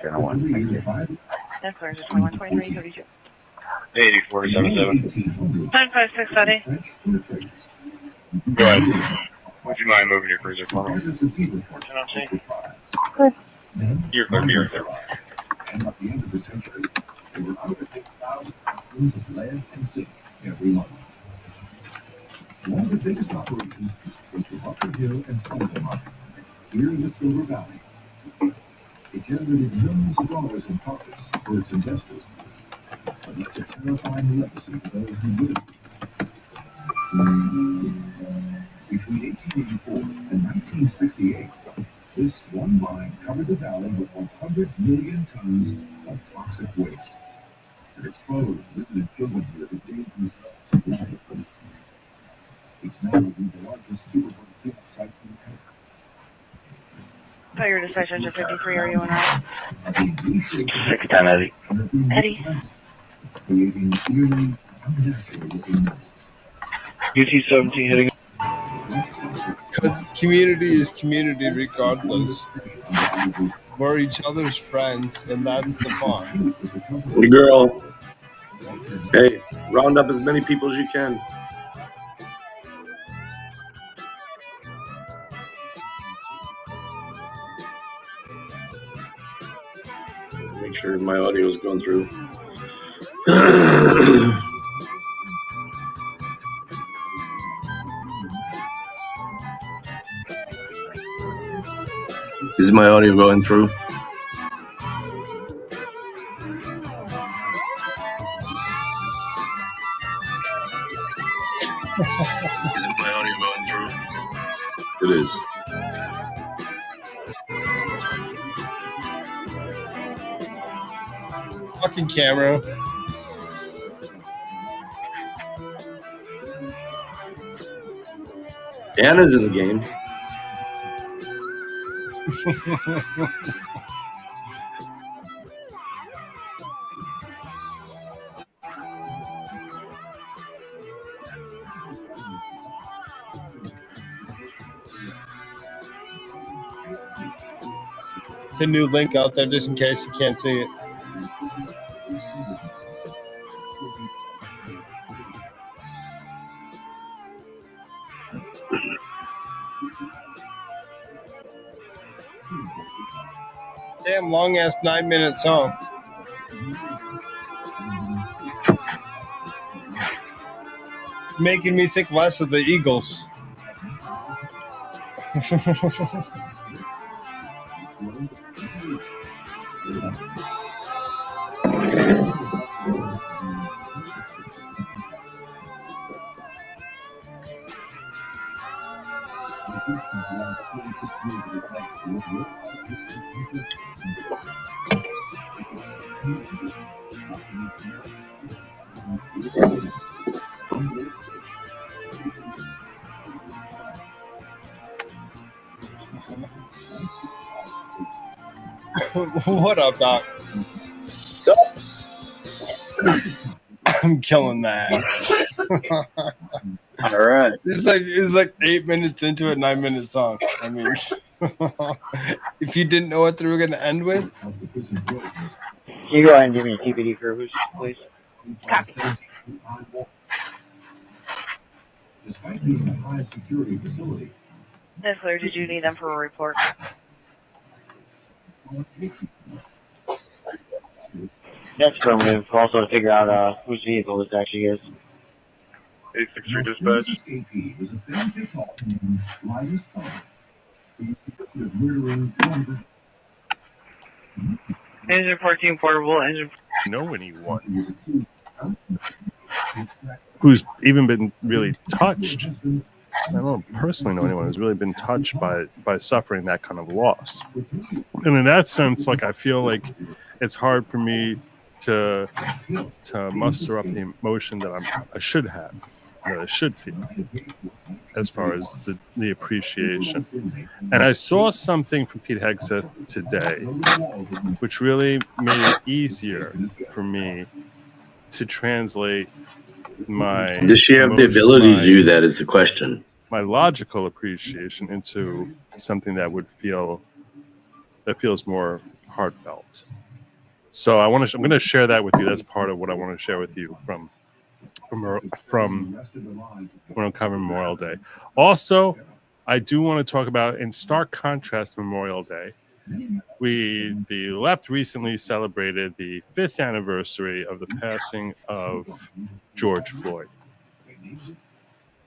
Channel 1. Thank you. That's clear. 21, 23, 32. 8477. 956, Eddie. Go ahead. Would you mind moving your cruiser for me? 14 Good. You're clear, you're clear. And at the end of the century, there were over 10,000 tons of lead and zinc every month. One of the biggest operations was the Bunker Hill and Sullivan Market, here in the Silver Valley. It generated millions of dollars in profits for its investors, but left a terrifying legacy for those who lived. Between 1884 and 1968, this one mine covered the valley with 100 million tons of toxic waste and exposed women and children here to dangerous levels. It's now the largest Superfund cleanup site in the country. Fire dispatch engine 53, are you on route? 610, Eddie. Eddie. Creating eerie, unnatural looking memories. UT-17 hitting. Because community is community regardless. We're each other's friends, and that's the fun. The girl. Hey, round up as many people as you can. Make sure my audio is going through. Is my audio going through? Is my audio going through? It is. Fucking camera. Anna's in the game. The new link out there just in case you can't see it. Damn long ass 9-minute song. Making me think less of the Eagles. What up, Doc? I'm killing that. All right. It's like 8 minutes into a 9-minute song. I mean, if you didn't know what they were going to end with. Can you go ahead and give me a TPD for please? Copy. Despite being a high security facility, That's clear. Did you need them for a report? That's affirmative. Also to figure out whose vehicle this actually is. 863 dispatch. escapee was a fan fatale named Linus Sullivan, who was convicted of murdering 100. Engine 14 portable. Engine. Know anyone He was accused of who's even been really touched. I don't personally know anyone who's really been touched by suffering that kind of loss. And in that sense, like I feel like it's hard for me to muster up the emotion that I should have, that I should feel, as far as the appreciation. And I saw something from Pete Hegseth today, which really made it easier for me to translate my. Does she have the ability to do that? Is the question. My logical appreciation into something that feels more heartfelt. So I'm going to share that with you. That's part of what I want to share with you from when I'm covering Memorial Day. Also, I do want to talk about, in stark contrast to Memorial Day, the left recently celebrated the 5th anniversary of the passing of George Floyd.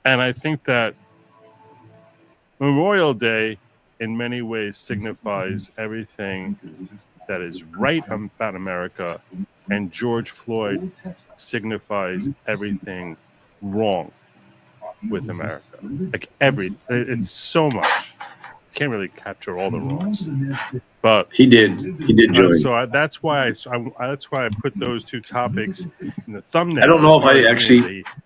And I think that Memorial Day in many ways signifies everything that is right about America, and George Floyd signifies everything wrong with America. Like it's so much. Can't really capture all the wrongs, but He did, Joey. so that's why I put those two topics in the thumbnail. I don't know if I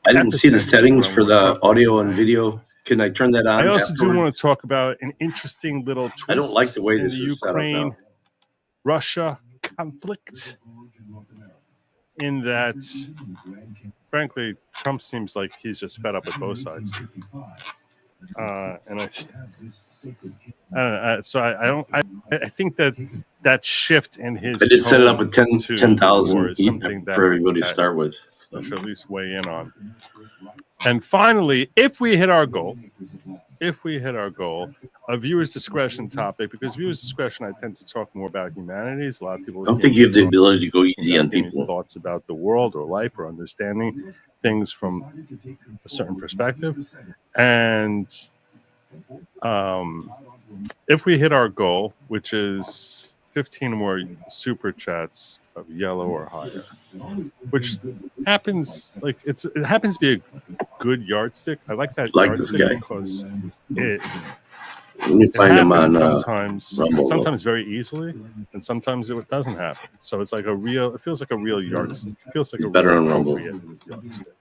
I didn't see the settings for the audio and video. Can I turn that on? I also afterwards? do want to talk about an interesting little twist. I don't like the way in this the is set up now. Ukraine-Russia conflict. In that, frankly, Trump seems like he's just fed up with both sides. And I think that shift in his. I did set it up tone at to 10,000 war is something that for everybody to start with. I should at least weigh in on. And finally, if we hit our goal, a viewer's discretion topic, because viewer's discretion, I tend to talk more about humanities. A lot of people I don't think you have the ability to go easy on people. Thoughts about the world or life or understanding things from a certain perspective. And if we hit our goal, which is 15 more super chats of yellow or higher, which happens it happens to be a good yardstick. I like that yardstick because it sometimes very easily, and sometimes it doesn't happen. So it's like it feels like a real yardstick. It feels like it's a better real on Rumble. Yardstick.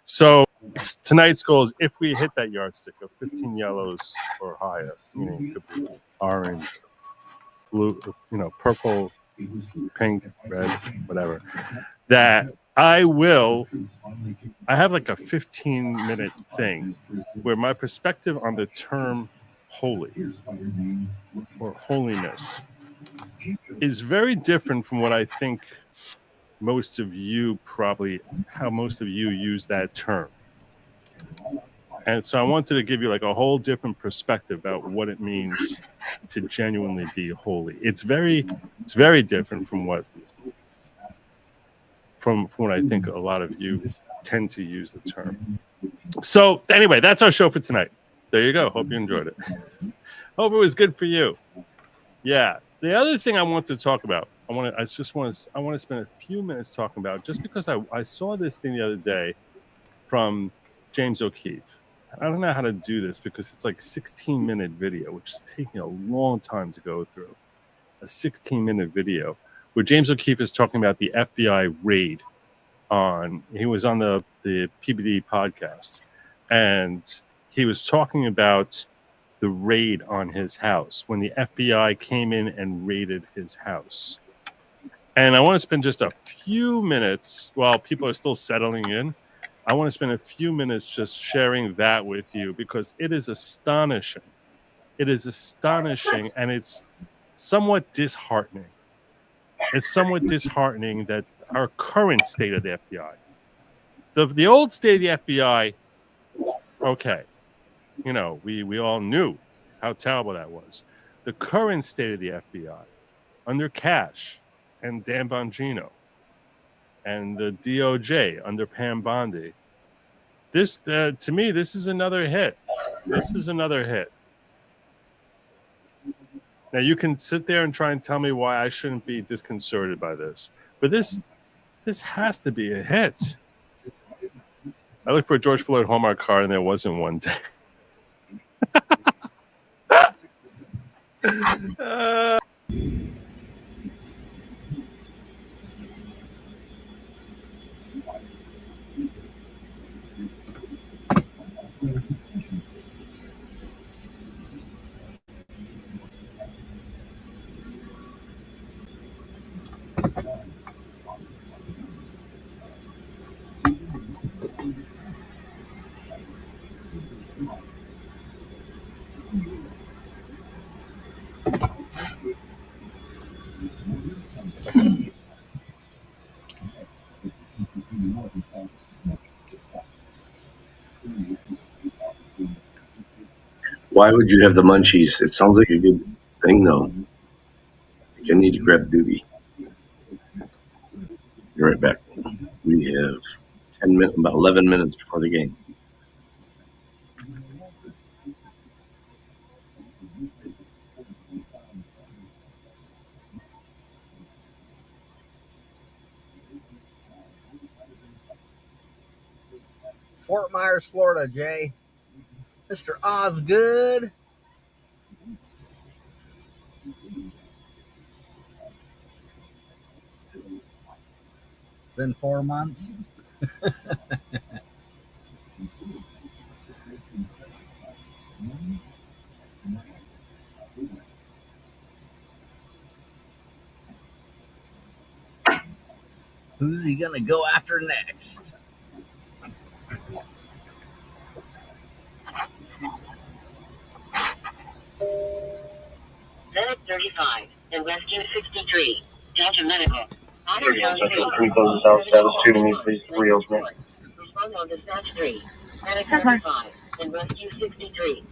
So tonight's goal is, if we hit that yardstick of 15 yellows or higher, meaning it could be orange, blue, purple, pink, red, whatever, that I have like a 15-minute thing where my perspective on the term holy or holiness is very different from what I think how most of you use that term. And so I wanted to give you like a whole different perspective about what it means to genuinely be holy. It's very different from what I think a lot of you tend to use the term. So anyway, that's our show for tonight. There you go. Hope you enjoyed it. Hope it was good for you. Yeah. The other thing I want to talk about, I want to spend a few minutes talking about, just because I saw this thing the other day from James O'Keefe. I don't know how to do this because it's like 16-minute video, which is taking a long time to go through. A 16-minute video where James O'Keefe is talking about the FBI raid he was on the PBD podcast, and he was talking about the raid on his house when the FBI came in and raided his house. And I want to spend just a few minutes while people are still settling in. I want to spend a few minutes just sharing that with you because it is astonishing. It is astonishing, and it's somewhat disheartening. It's somewhat disheartening that our current state of the FBI, the old state of the FBI, okay, we all knew how terrible that was. The current state of the FBI, under Cash and Dan Bongino, and the DOJ under Pam Bondi, this to me, this is another hit. This is another hit. Now you can sit there and try and tell me why I shouldn't be disconcerted by this, but this has to be a hit. I looked for a George Floyd Hallmark card and there wasn't one. Why would you have the munchies? It sounds like a good thing, though. I think I need to grab duty. Be right back. We have 10 minutes, about 11 minutes before the game. Fort Myers, Florida, Jay. Mr. Osgood. It's been 4 months. Who's he gonna go after next? Medic 35 and Rescue 63. Delta Medical. Three closes out. Status 2 to me, please. 3 O's, man. Respond on dispatch 3. Medic 35 and Rescue 63.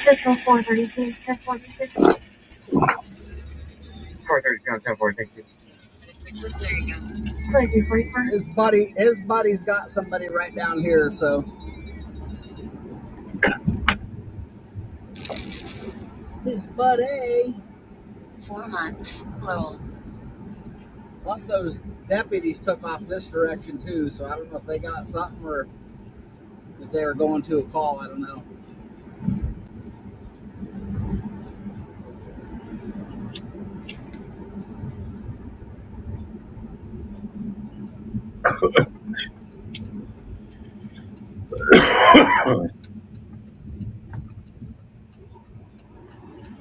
Pistol 432, 1046. 432 on 10-4, thank you. There you go. 2344. His buddy's got somebody right down here, so. His buddy. 4 months. Lowell. Plus those deputies took off this direction too, so I don't know if they got something or if they were going to a call. I don't know.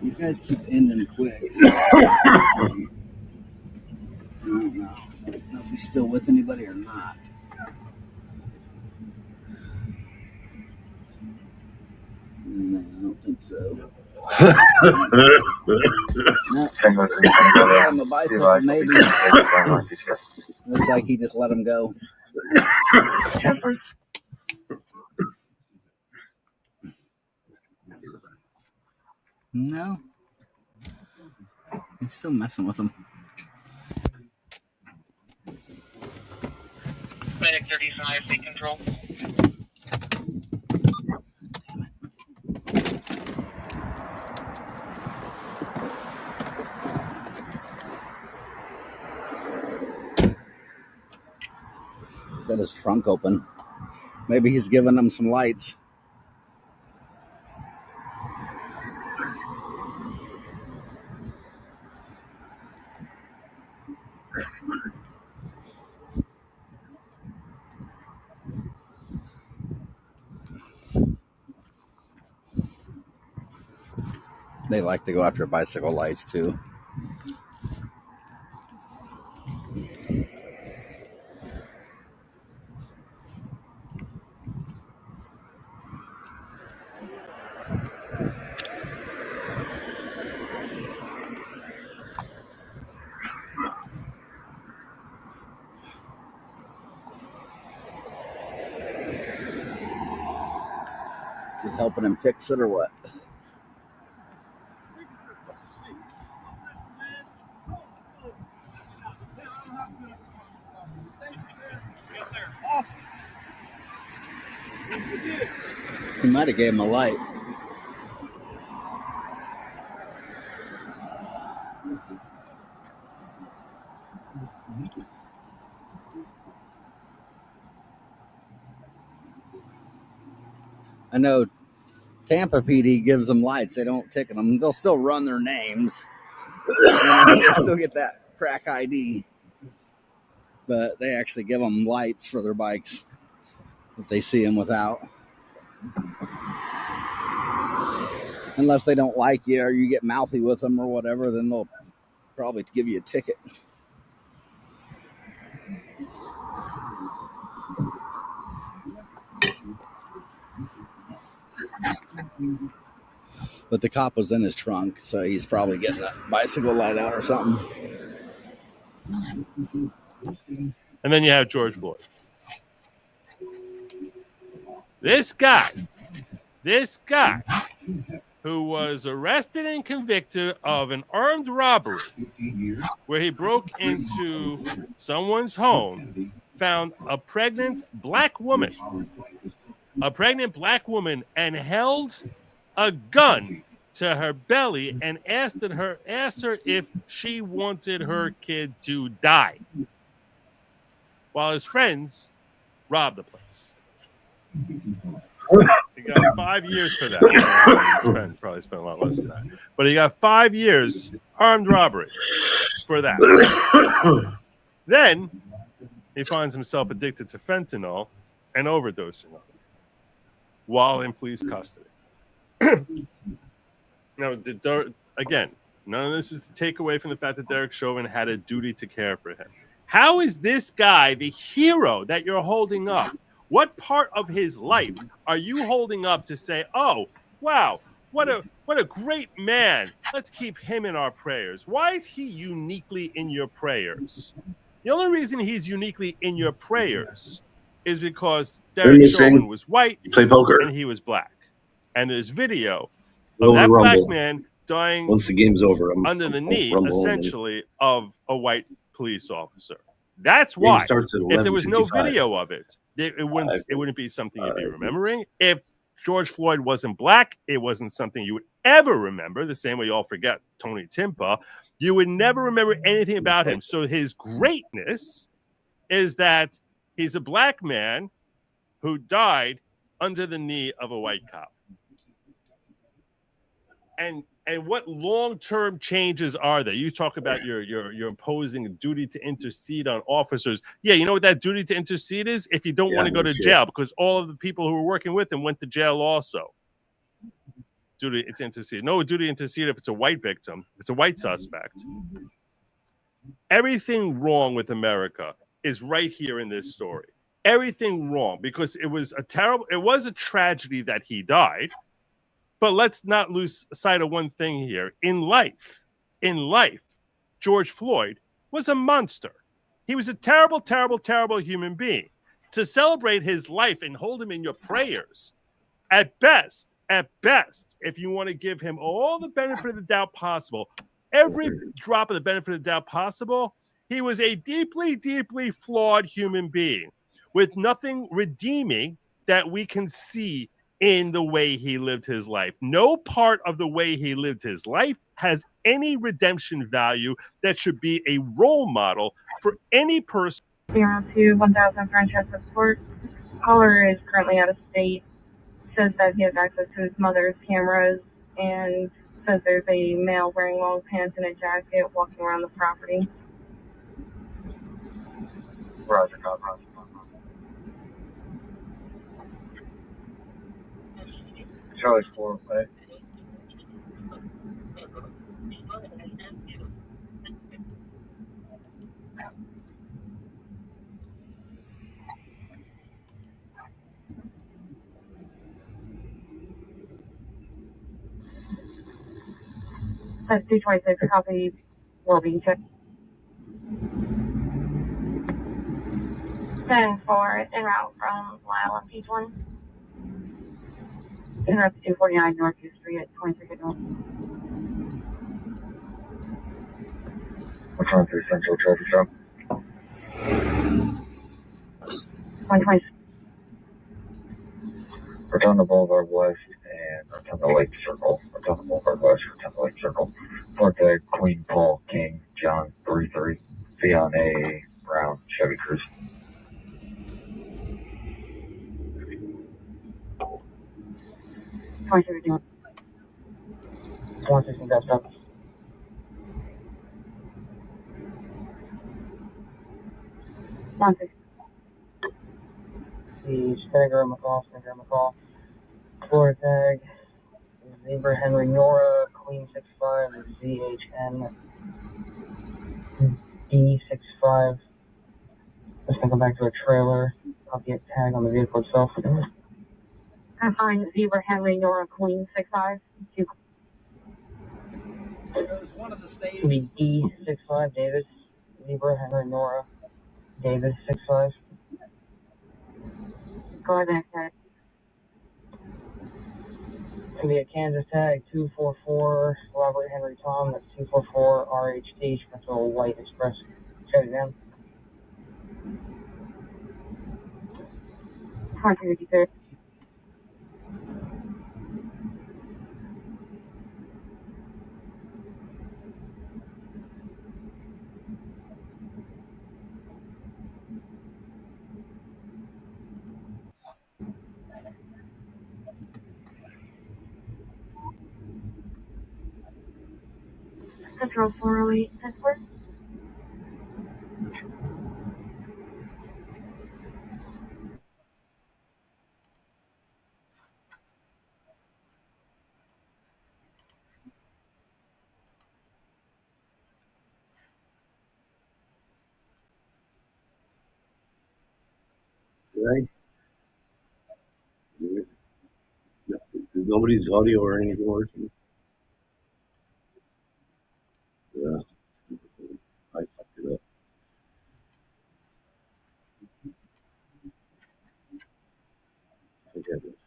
You guys keep ending quick. So I don't know if he's still with anybody or not. No, I don't think so. No. Got him a bicycle, maybe. Looks like he just let him go. No. He's still messing with him. Medic 35, take control. He's got his trunk open. Maybe he's giving them some lights. They like to go after bicycle lights too. Is it helping him fix it or what? He might have gave him a light. I know Tampa PD gives them lights. They don't ticket them. They'll still run their names. They'll still get that crack ID. But they actually give them lights for their bikes if they see them without. Unless they don't like you or you get mouthy with them or whatever, then they'll probably give you a ticket. But the cop was in his trunk, so he's probably getting a bicycle light out or something. And then you have George Floyd. This guy who was arrested and convicted of an armed robbery where he broke into someone's home, found a pregnant black woman, and held a gun to her belly and asked her if she wanted her kid to die, while his friends robbed the place. He got 5 years for that. His friend probably spent a lot less than that, but he got 5 years armed robbery for that. Then he finds himself addicted to fentanyl and overdosing on it while in police custody. Now, again, none of this is to take away from the fact that Derek Chauvin had a duty to care for him. How is this guy the hero that you're holding up? What part of his life are you holding up to say, oh, wow, what a great man. Let's keep him in our prayers. Why is he uniquely in your prayers? The only reason he's uniquely in your prayers is because Derek Chauvin was white and he was black. And there's video of that black man dying once the game's over under the knee, essentially, of a white police officer. That's why. If there was no video of it, it wouldn't be something you'd be remembering. If George Floyd wasn't black, it wasn't something you would ever remember, the same way you all forget Tony Timpa. You would never remember anything about him. So his greatness is that he's a black man who died under the knee of a white cop. And what long-term changes are there? You talk about your imposing a duty to intercede on officers. Yeah, you know what that duty to intercede is? If you don't want to go to jail, because all of the people who were working with him went to jail also. Duty to intercede. No duty to intercede if it's a white victim. If it's a white suspect. Everything wrong with America is right here in this story. Everything wrong, because it was a tragedy that he died. But let's not lose sight of one thing here. In life, George Floyd was a monster. He was a terrible, terrible, terrible human being. To celebrate his life and hold him in your prayers, at best, if you want to give him all the benefit of the doubt possible, every drop of the benefit of the doubt possible, he was a deeply, deeply flawed human being with nothing redeeming that we can see in the way he lived his life. No part of the way he lived his life has any redemption value that should be a role model for any person. 02 1000 Francesca Court. Caller is currently out of state. Says that he has access to his mother's cameras and says there's a male wearing long pants and a jacket walking around the property. Roger. Charlie 4, okay. That's 226, copy, will be checked. 10-4, en route from Lyle on Peach 1. Interrupt 249 Northeast Street at 23 Good North. What's on 3 Central Traffic Stop? 120. Rotunda Boulevard West and Rotunda Lake Circle. Rotunda Boulevard West, Rotunda Lake Circle. Fort Tag, Queen, Paul, King, John, 33. Fion A. Brown, Chevy Cruze. One sixteen got stuck. One six. The Stagger McCall. Floor tag. Zebra Henry Nora, Queen 65, ZHN D65. Let's go back to a trailer. I'll get tag on the vehicle itself. I find Zebra Henry Nora, Queen 65. There's one of the states. The D65, David. Zebra Henry Nora David 65. Go ahead, then. It's gonna be a Kansas tag 244 Robert Henry Tom. That's 244 RHT Central White Express. Check it in. 453. Central 408 Central. Did I? Is nobody's audio or anything working? Yeah. I fucked it up. Forget it.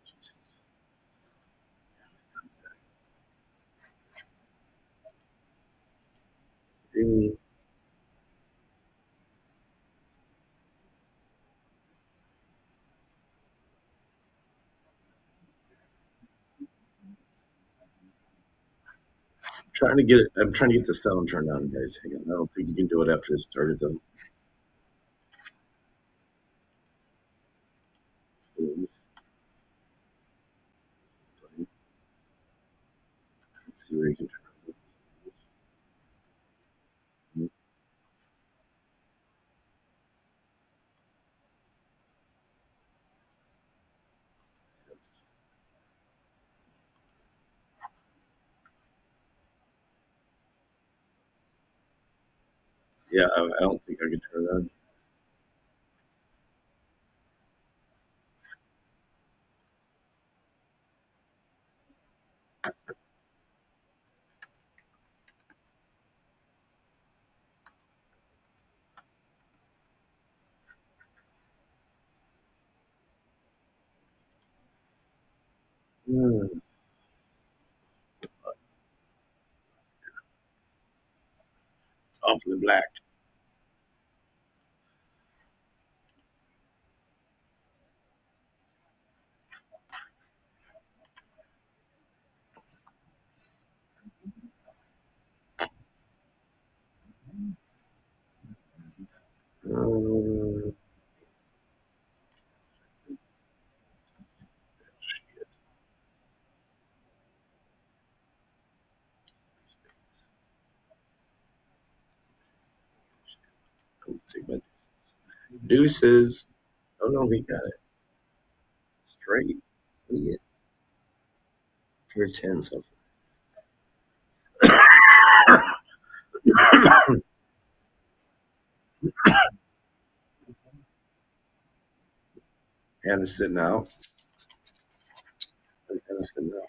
Jesus. Really? Trying to get it. I'm trying to get the sound turned on, guys. Hang on. I don't think you can do it after it started though. Let's see where you can turn it. Yeah, I don't think I can turn it on. It's awfully black. Shit. Don't say my deuces. Deuces. Oh no, we got it. Straight. We get pure 10 so Hannah's sitting out. Hannah's sitting out.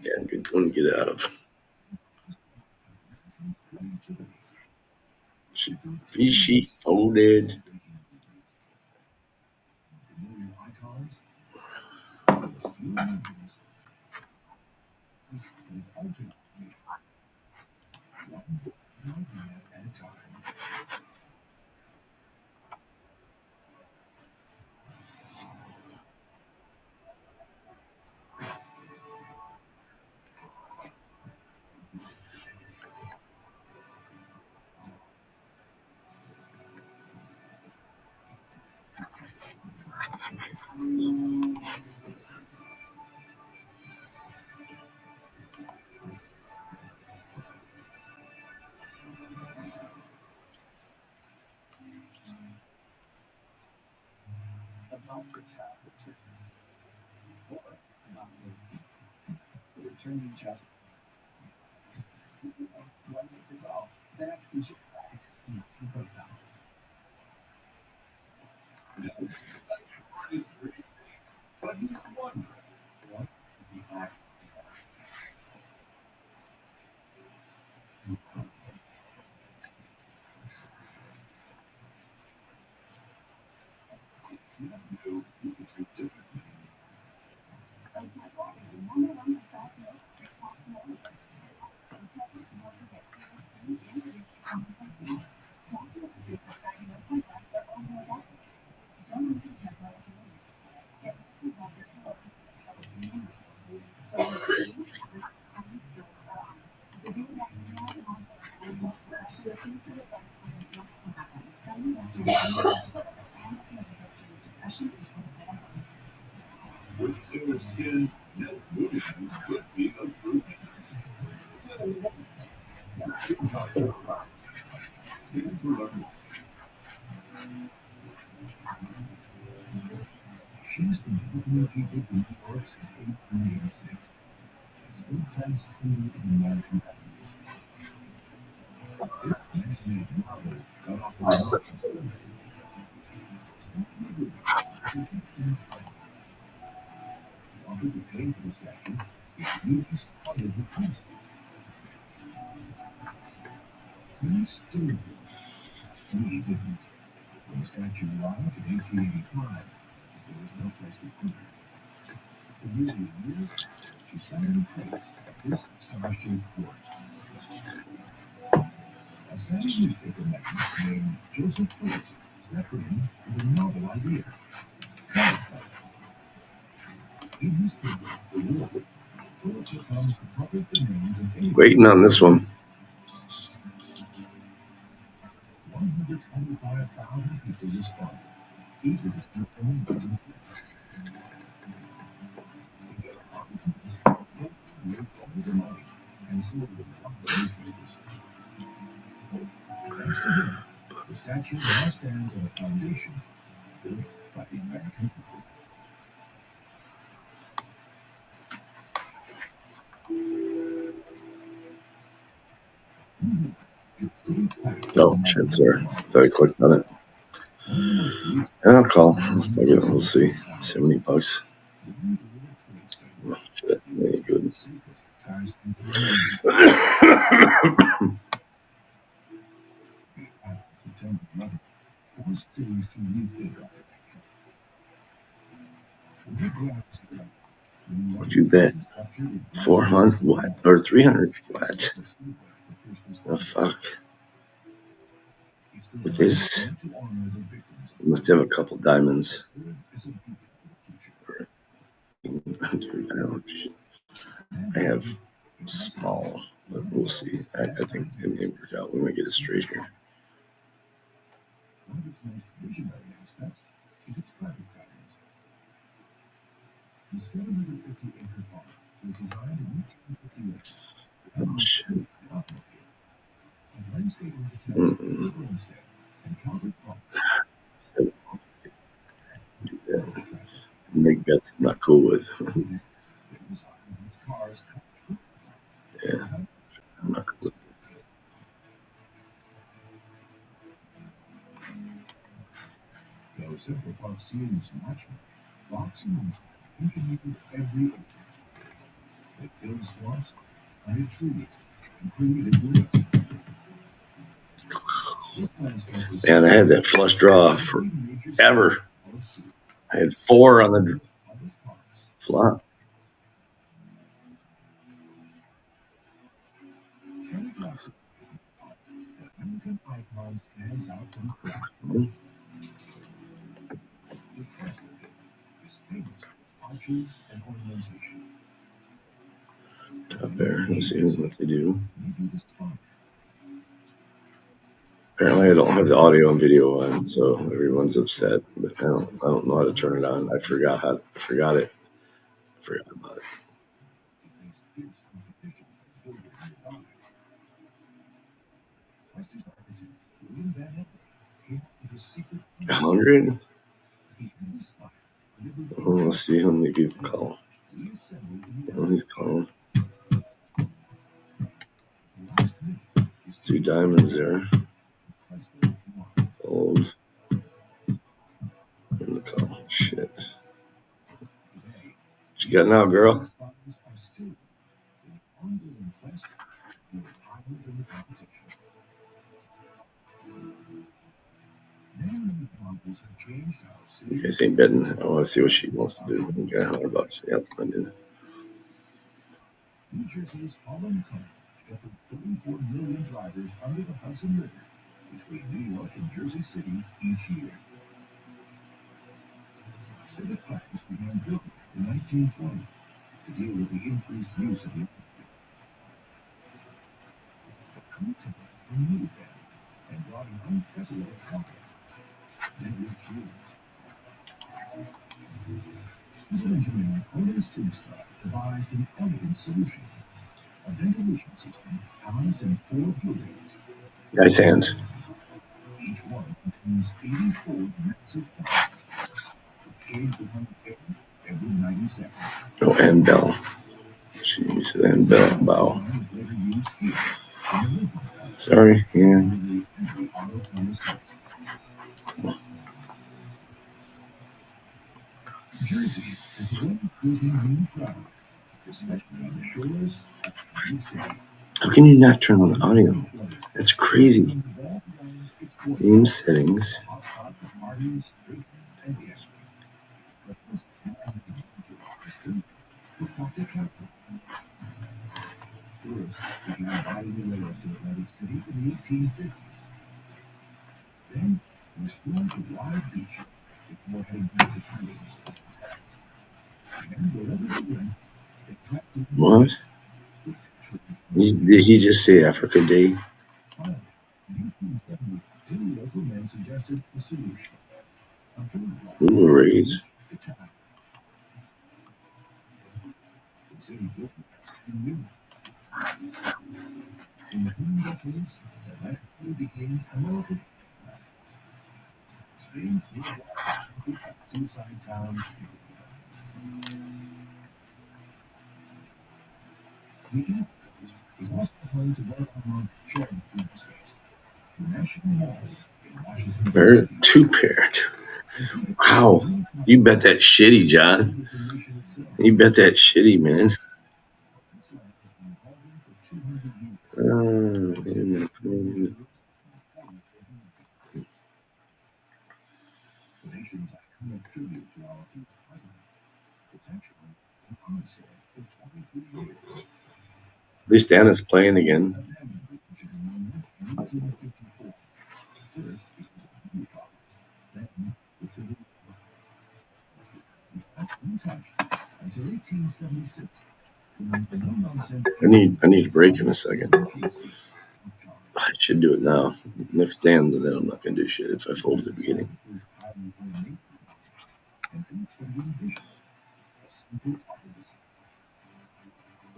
Yeah, good one to get out of. Fishy folded. She's been helping people from New York since 1886. It's the fastest in American values. This man-made marvel got off the ground in Fulton. Stop moving. It's a gift from a friend. He offered to pay for the statue if you just funded the cost. Friends still do. We didn't. When the statue arrived in 1885, there was no place to put her. For nearly a year, she sat in place at this star-shaped fort. A savvy newspaper man named Joseph Pulitzer stepped in with a novel idea. Travel fight. In his paper, The World, Pulitzer comes to publish the names of 80 Waiting on this one. 125,000 people responded, eager to steal their names in the He just copied them, raised all the money, and sold them out the newspapers. Thanks to him, the statue now stands on a foundation built by the American people. Oh, shit, sorry. I thought I clicked on it. I'll call. We'll see. $70. Oh, shit, that ain't good. What'd you bet? 400? What? Or 300? What? The fuck? With this? You must have a couple diamonds. Dude, I have small, but we'll see. I think it may work out. We might get it straight here. One of its most visionary aspects is its traffic patterns. The 750-acre park was designed in 1858 Oh, shit. and landscape architects Homestead and Calvert Park. Do that. Make bets I'm not cool with. Yeah, I'm not cool with it. Though Central Park seems natural, rocks and engineered every acre. They filled swamps, planted trees, and created woods. Man, I had that flush draw forever. I had 4 on the flop. American icon stands out from the crowd. The Presley is famous for arches and ornamentation. Up there. Let's see what they do. Maybe this time. Apparently, I don't have the audio and video on, so everyone's upset. But I don't know how to turn it on. I forgot it. I forgot about it. 100. Oh, let's see how many people call. Oh, he's calling. 2 diamonds there. Old. And the call. Shit. What you got now, girl? You guys ain't betting. I want to see what she wants to do. We got $100. Yep, I did. New Jersey's Fulton shepherded 34 million drivers under the Hudson River between New York and Jersey City each year. Civic plans began building in 1920 to deal with the increased use of the content removed them and brought an unprecedented profit. Deadly fuels. Civil engineer Otis Simstra devised an elegant solution. A ventilation system housed in 4 buildings. Nice hands. Each one contains 84 massive fans, which change the time of air every 90 seconds. Oh, and bell. Jeez, and bell. Bow. Sorry, yeah. Jersey is the one building new crowd, especially on the shores of the city. How can you not turn on the audio? That's crazy. Theme settings. Tourists began riding the rails to Atlantic City in the 1850s. Then explored the wide beaches before heading back to trains. And wherever they went, they tracked them. What? Did he just say Africa Day? Finally, in 1870, 2 local men suggested a solution. A boardwalk Ooh, raise. to town. The city built a new. In the coming decades, Atlantic City became America's Spain's seaside towns. The East Coast is also home to one of our shared food space. Or two parent. Wow. You bet that shitty, John. You bet that shitty, man. At least Anna's playing again. I need a break in a second. I should do it now. Next stand, then I'm not gonna do shit if I fold at the beginning.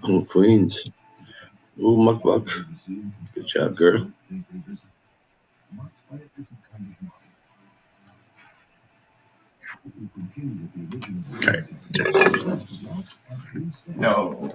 Oh, Queens. Ooh, Muckbuck. Good job, girl. Okay. No.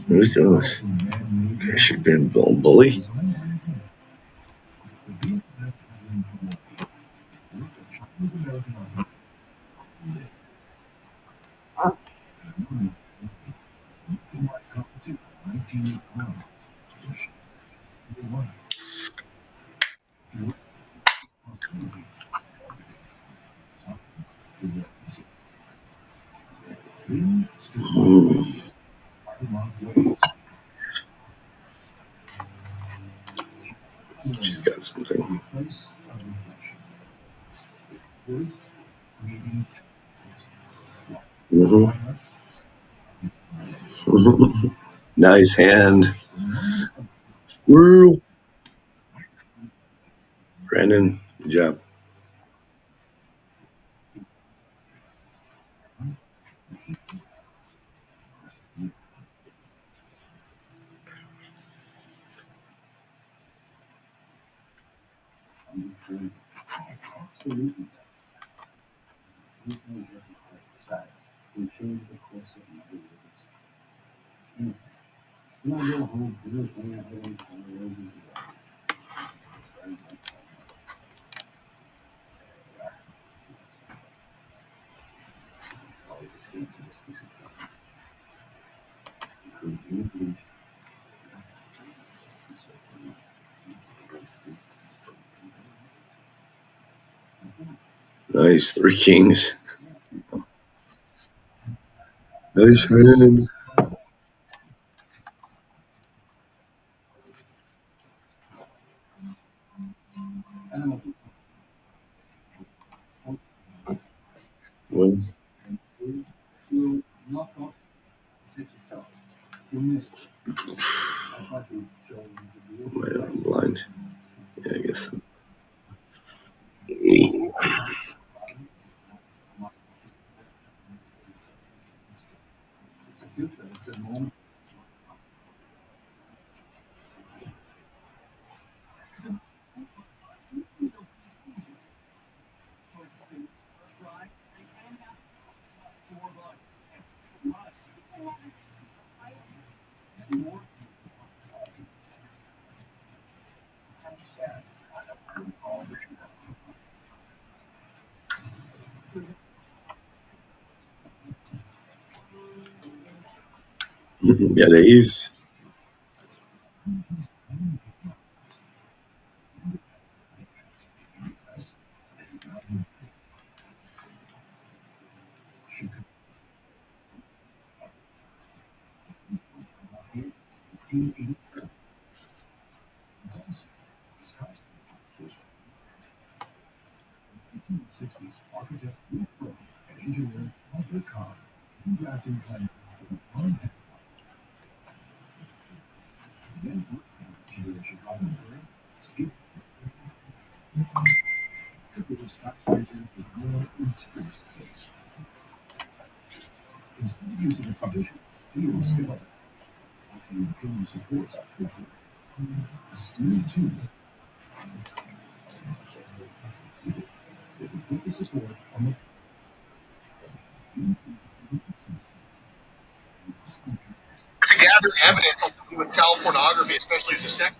Who's doing this? Okay, she's been bully. She's got something. Nice hand. Squirrel. Brandon, good job. Nice. 3 kings. Nice hand. One. I'm blind. Yeah, I guess so. Yeah, they use. Architect Ruth Brooke and engineer Oscar Kahn, drafting plans for the front end. Then engineer Chicago Missouri, Skip with a skyscraper with more interior space. Instead of using a traditional steel skeleton, the interior supports are covered. A steel tube that will put the support on the To gather evidence on something with child pornography, especially as a sex.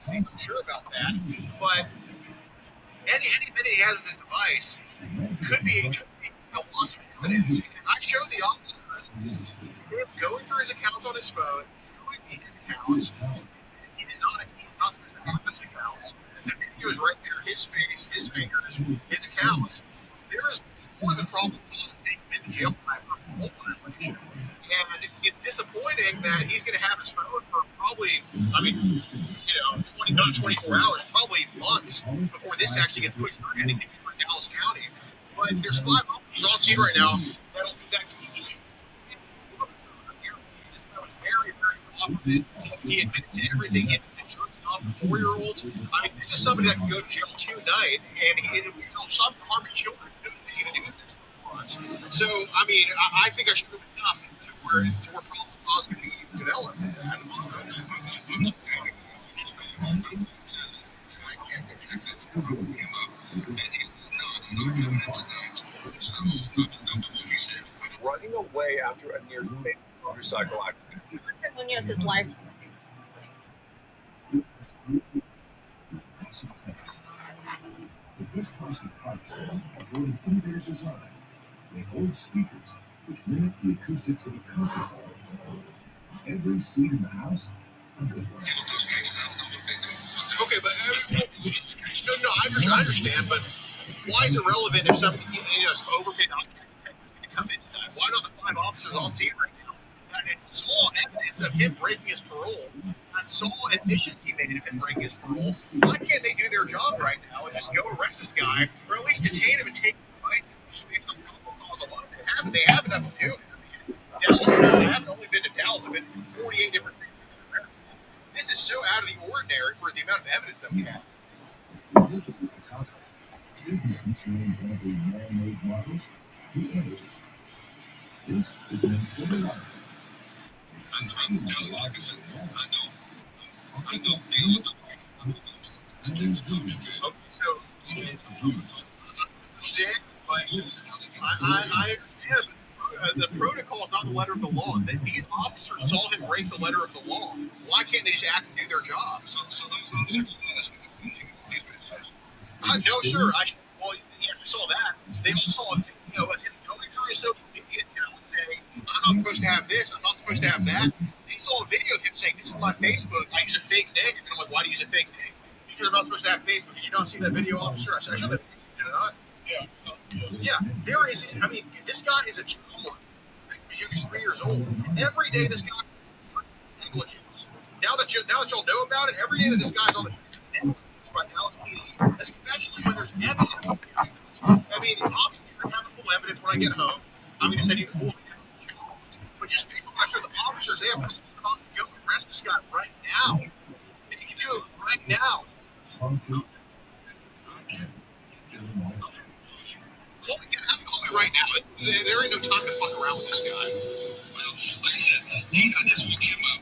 I'm not sure about that, but any minute he has with his device could be a loss of evidence. And I showed the officers him going through his accounts on his phone, showing me his accounts. He is not supposed to have his accounts. The video is right there, his face, his fingers, his accounts. There is more than probable cause to take him into jail for parole violation. And it's disappointing that he's going to have his phone for probably, 20, not 24 hours, probably months before this actually gets pushed through anything for Dallas County. But there's 5 officers on scene right now that'll do that. This guy was very, very cooperative. He admitted to everything. He admitted to jerking off 4-year-olds. I mean, this is somebody that can go to jail tonight, and some harming children is going to do this. So, I mean, I think I should have enough to where probable cause can be developed. Running away after a near fatal motorcycle accident. José Muñoz's life. The best priced products avoid innovative design. They hold speakers, which mimic the acoustics of a concert hall. Every seat in the house, a good one. Okay, but I understand, but why is it relevant if somebody, overpaid to come into that? Why not the 5 officers on scene right now that saw evidence of him breaking his parole, that saw admissions he made of him breaking his parole? Why can't they do their job right now and just go arrest this guy, or at least detain him and take his advice and just make some probable cause alone? They have enough to do. Dallas, I haven't only been to Dallas, I've been to 48 different things. This is so out of the ordinary for the amount of evidence that we have. This is Minnesota. So, understand, but I understand, but the protocol is not the letter of the law. These officers saw him break the letter of the law. Why can't they just act and do their job? No, sure. Yes, I saw that. They also saw a video of him going through his social media account saying, I'm not supposed to have this, I'm not supposed to have that. They saw a video of him saying, this is my Facebook, I use a fake name. And I'm like, why do you use a fake name? Because I'm not supposed to have Facebook. Did you not see that video, officer? I said, I should have. Yeah, there is. I mean, this guy is a child. He's 3 years old. Every day this guy negligence. Now that y'all know about it, every day that this guy's on the negligence by Dallas PD, especially when there's evidence. I mean, obviously you're gonna have the full evidence when I get home. I'm gonna send you the full evidence. But just based on what the officers, they have to go arrest this guy right now. They can do it right now. Call me right now. There ain't no time to fuck around with this guy. Well, like I said, this week came up.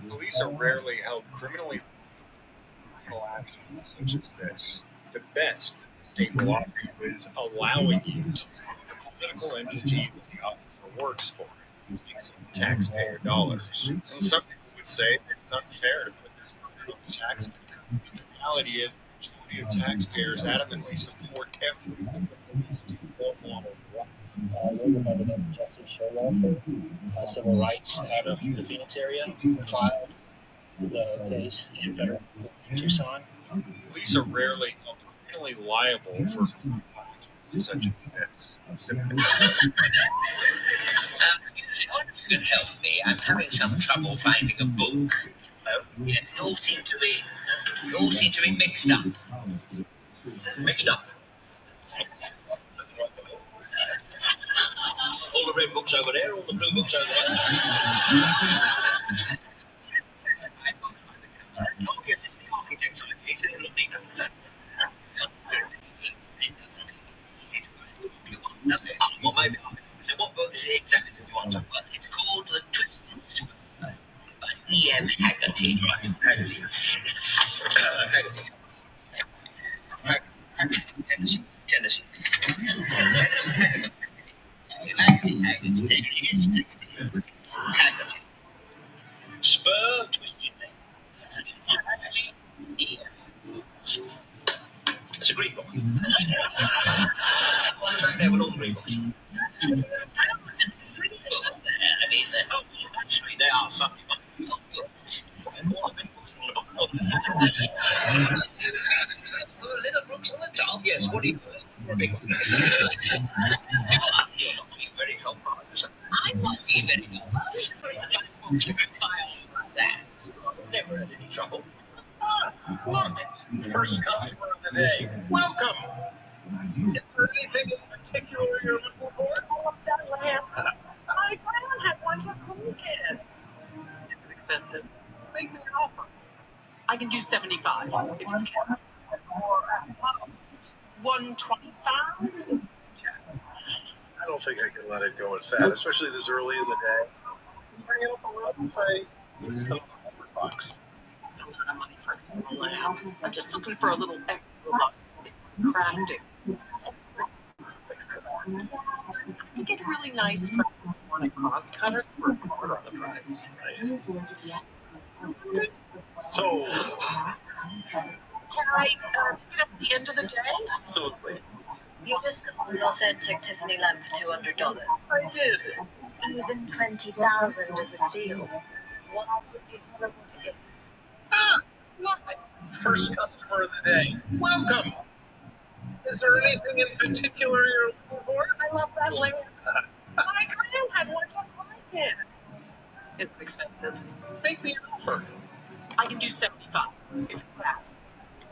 Police are rarely held criminally for actions such as this. The best the state will offer you is allowing you to sue the political entity that the officer works for using taxpayer dollars. And some people would say that it's unfair to put this burden on the taxpayer. But the reality is the majority of taxpayers adamantly support everything that is to quote model right. Logan by the name of Jesse Showalter, civil rights out of the Phoenix area, filed the case in federal court in Tucson. Police are rarely criminally liable for crimes such as this. I wonder if you can help me. I'm having some trouble finding a book. Oh, yes, they all seem to be mixed up. Mixed up. All the red books over there, all the blue books over there. Oh, yes, it's the architect's case. It'll look neater. Does it? Well, maybe. So what book is it exactly that you want to well, it's called The Twisted Spur by E.M. Haggerty. Right, Haggerty. Haggerty. Tennessee. Haggerty. Spur, twisted Haggerty. E.M. It's a Greek book. One back there with all Greek books. I mean, oh, actually, they are something. Oh, good. All the big books on the bottom. Little books on the top. Yes, what do you for a big one? You're not being very helpful. I'm not being very helpful. There's books you can file like that. Never had any trouble. Ah, look, first customer of the day. Welcome. Is there anything in particular you're looking for? I love that lamp. My grandma had one just a weekend. Is it expensive? Make me an offer. I can do 75 if it's cash. Or at most 125. I don't think I can let it go at that, especially this early in the day. Bring it up a little and say, $100. That's a lot of money for a small lamp. I'm just looking for a little extra luck. Crafting. You get really nice on a cost cutter for a quarter of the price. Right? So, Can I get up at the end of the day? absolutely. You just sold an authentic Tiffany lamp for $200. I did. Even 20,000 is a steal. Why would you tell them what it is? Ah, look, first customer of the day. Welcome. Is there anything in particular you're looking for? I love that lamp. My grandma had one just like it. Is it expensive? Make me an offer. I can do 75 if it's that.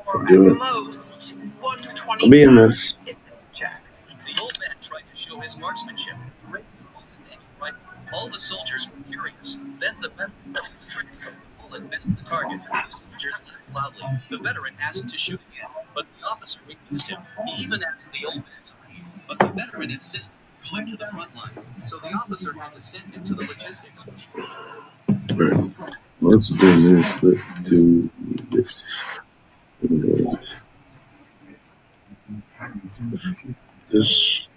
Or Do at it. most 120. I'll be in this. If it's a check. The old man tried to show his marksmanship. Right? All the soldiers were curious. Then the veteran pulled the trigger. The bullet missed the target. The soldier laughed loudly. The veteran asked to shoot again, but the officer refused him. He even asked the old man to leave, but the veteran insisted on going to the front line. So the officer had to send him to the logistics. Alright. Let's do this. Let's do this. This.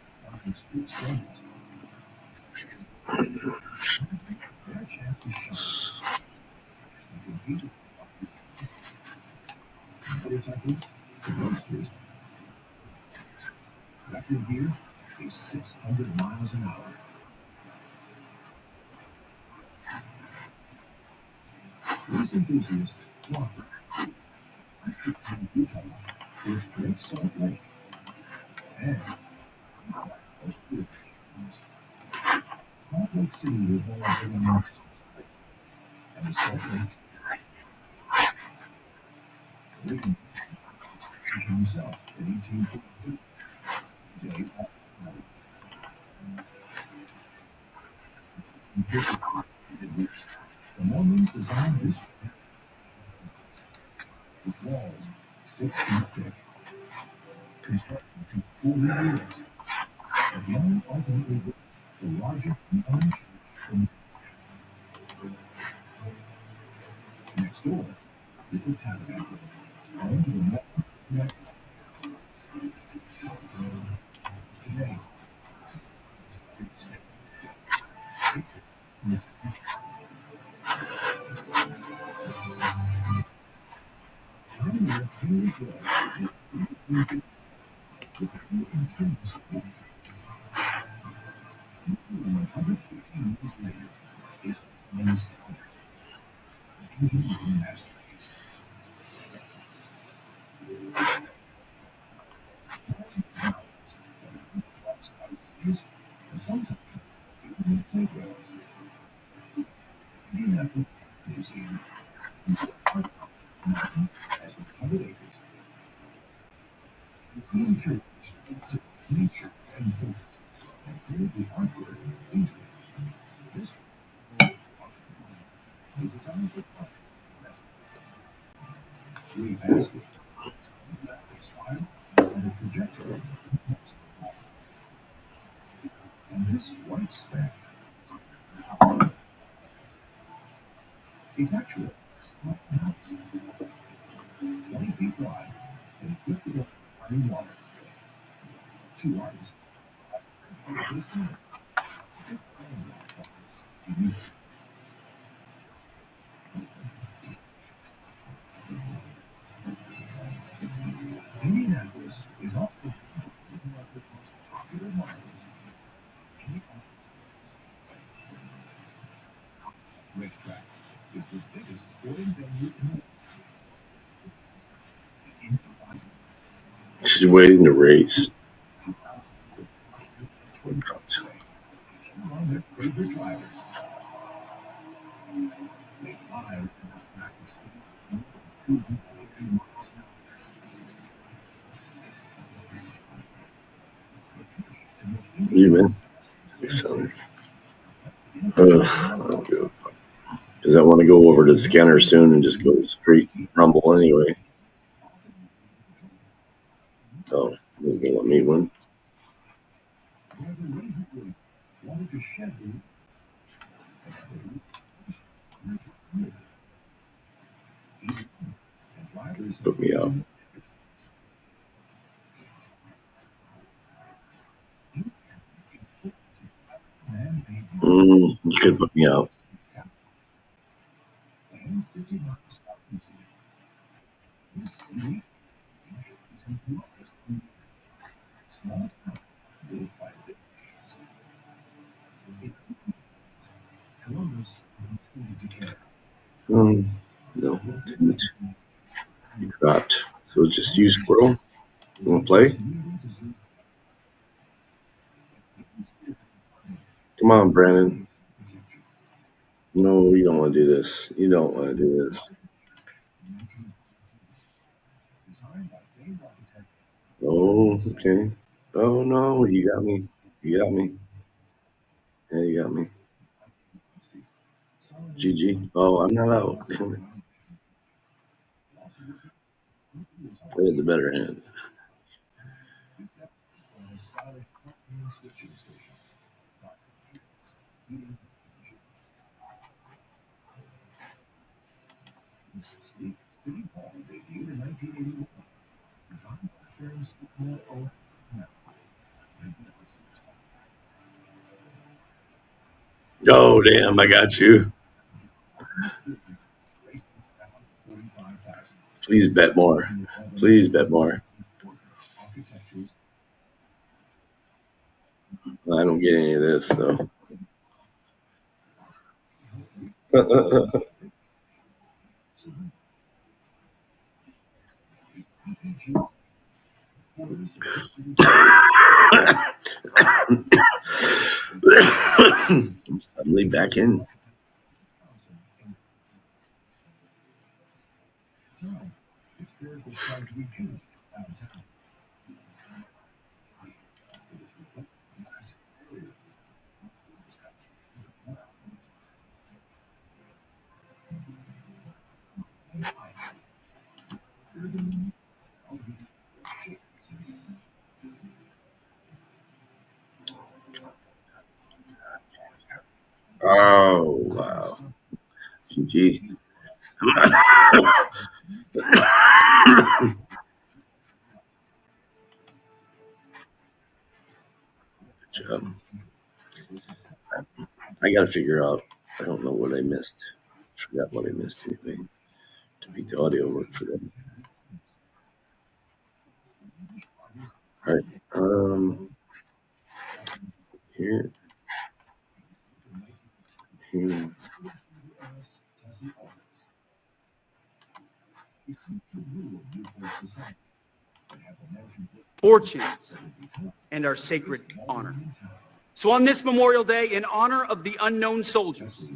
Motorcycles, roadsters. Record gear is 600 miles an hour. These enthusiasts flock to Utah for its Great Salt Lake and Salt Lake City revolves around and the Salt Lake Reagan himself in 1842. Day after night. The Mormons designed this with walls 6 feet thick. Construction took 40 years. But Young ultimately built the largest known church in next door is the Tabernacle, home to the Mormon She's waiting to race. You man, because I want to go over to the scanner soon and just go straight rumble anyway. Oh, you're gonna let me win. Put me out. You could put me out. No, didn't. You dropped. So just use squirrel. You want to play? Come on, Brandon. No, you don't want to do this. You don't want to do this. Oh, okay. Oh, no, you got me. You got me. Yeah, you got me. GG. Oh, I'm not out. Damn it. I had the better hand. Oh, damn, I got you. Please bet more. Please bet more. I don't get any of this, though. I'm suddenly back in. Oh, wow. GG. I got to figure out. I don't know what I missed. Forgot what I missed anyway. To make the audio work for them. All right. Here. Fortunes and our sacred honor. So on this Memorial Day, in honor of the unknown soldiers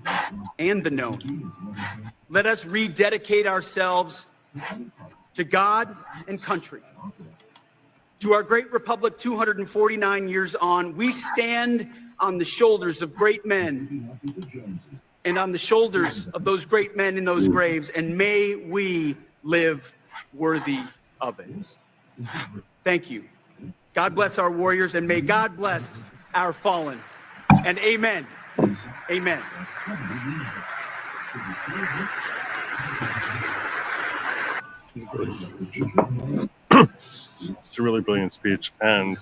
and the known, let us rededicate ourselves to God and country. To our great republic 249 years on, we stand on the shoulders of great men and on the shoulders of those great men in those graves, and may we live worthy of it. Thank you. God bless our warriors, and may God bless our fallen. And amen. Amen. It's a really brilliant speech, and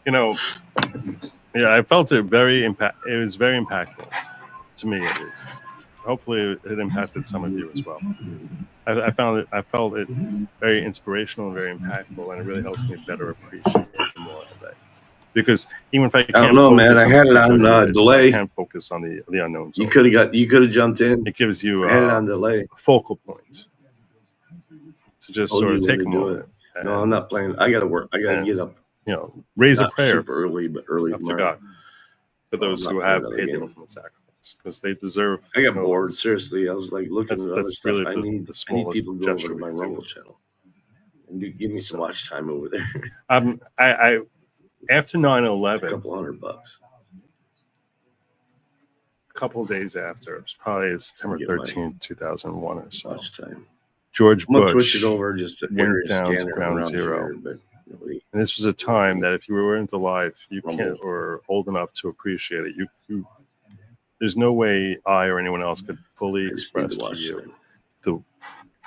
I felt it It was very impactful to me, at least. Hopefully, it impacted some of you as well. I felt it very inspirational and very impactful, and it really helps me better appreciate Memorial Day. Because even if I can't, I don't know, man. I had it on delay. I can't focus on the unknowns. You could have jumped in. It gives you I had it on delay. A focal point to just sort of take a moment. No, I'm not playing. I got to work. I got to get up. Raise a prayer super early, but early up to God for those who have paid the ultimate sacrifice, because they deserve. I got bored. Seriously, I was like looking at other stuff. Really I need people to go over to my Rumble channel and give me some watch time over there. I after 9/11, a couple $100. A couple of days after, it was probably September 13th, 2001 or so. Watch time. George Bush switch it over just to went down to ground zero. Here, and this was a time that if you were into life, you can't, or old enough to appreciate it. You there's no way I or anyone else could fully express to you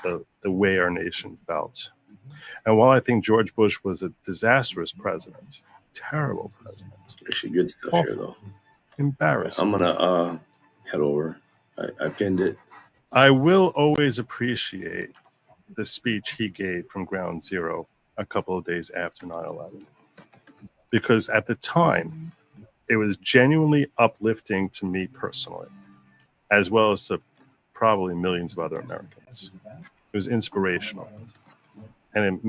the way our nation felt. And while I think George Bush was a disastrous president, terrible president, actually good stuff here though. Embarrassing. I'm gonna head over. I pinned it. I will always appreciate the speech he gave from ground zero a couple of days after 9/11, because at the time it was genuinely uplifting to me personally, as well as to probably millions of other Americans. It was inspirational, and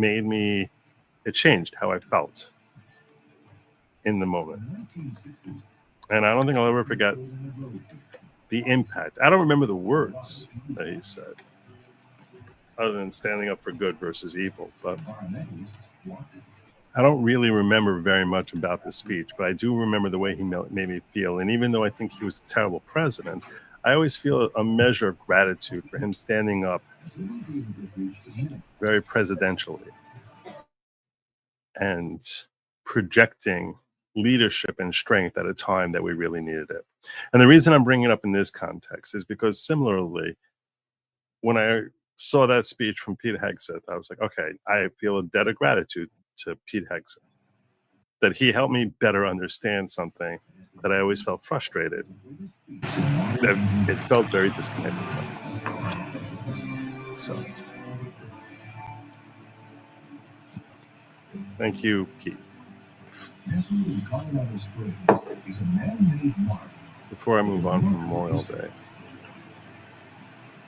it changed how I felt in the moment. And I don't think I'll ever forget the impact. I don't remember the words that he said, other than standing up for good versus evil. But I don't really remember very much about the speech, but I do remember the way he made me feel. And even though I think he was a terrible president, I always feel a measure of gratitude for him standing up very presidentially and projecting leadership and strength at a time that we really needed it. And the reason I'm bringing it up in this context is because similarly, when I saw that speech from Pete Hegseth, I was like, okay, I feel a debt of gratitude to Pete Hegseth, that he helped me better understand something that I always felt frustrated, that it felt very disconnected from. So, thank you, Pete. Before I move on from Memorial Day,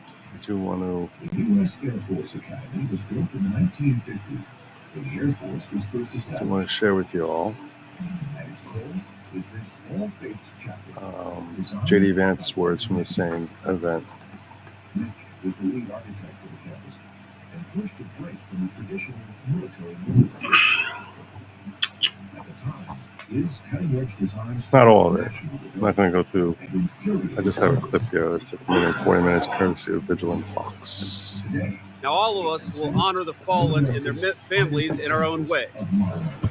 I do want to. The U.S. Air Force Academy was built in the 1950s when the Air Force was first established. I want to share with you all J.D. Vance's words from the same event. Nick was the lead architect for the campus and pushed a break from the traditional military movement. At the time, his cutting-edge designs. Not all of it. I'm not going to go through. I just have a clip here that's a minute, 40 minutes, courtesy of Vigilant Fox. Now, all of us will honor the fallen and their families in our own way.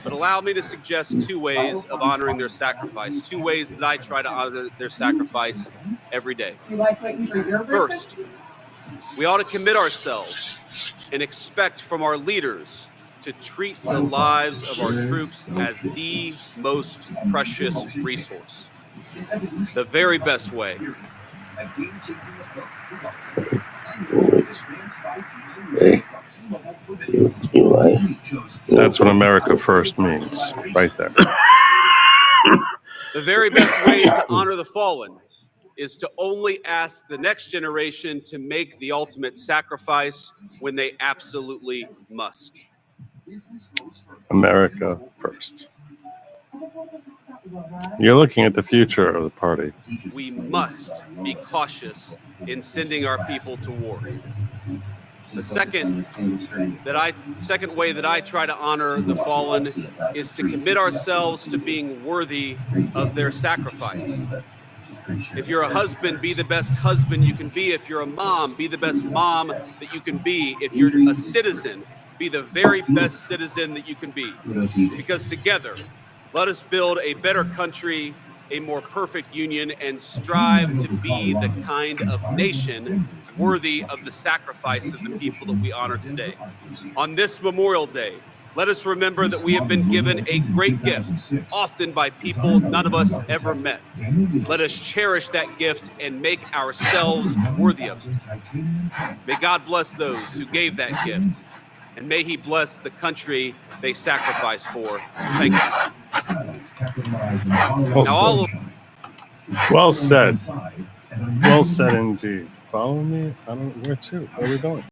But allow me to suggest two ways of honoring their sacrifice, two ways that I try to honor their sacrifice every day. First, we ought to commit ourselves and expect from our leaders to treat the lives of our troops as the most precious resource. The very best way. Hey, you right. That's what America first means, right there. The very best way to honor the fallen is to only ask the next generation to make the ultimate sacrifice when they absolutely must. America first. You're looking at the future of the party. We must be cautious in sending our people to war. The second way that I try to honor the fallen is to commit ourselves to being worthy of their sacrifice. If you're a husband, be the best husband you can be. If you're a mom, be the best mom that you can be. If you're a citizen, be the very best citizen that you can be. Because together, let us build a better country, a more perfect union, and strive to be the kind of nation worthy of the sacrifice of the people that we honor today. On this Memorial Day, let us remember that we have been given a great gift, often by people none of us ever met. Let us cherish that gift and make ourselves worthy of it. May God bless those who gave that gift, and may He bless the country they sacrificed for. Thank you. Well said. Well said indeed. Follow me. I don't know where to. Where are we going?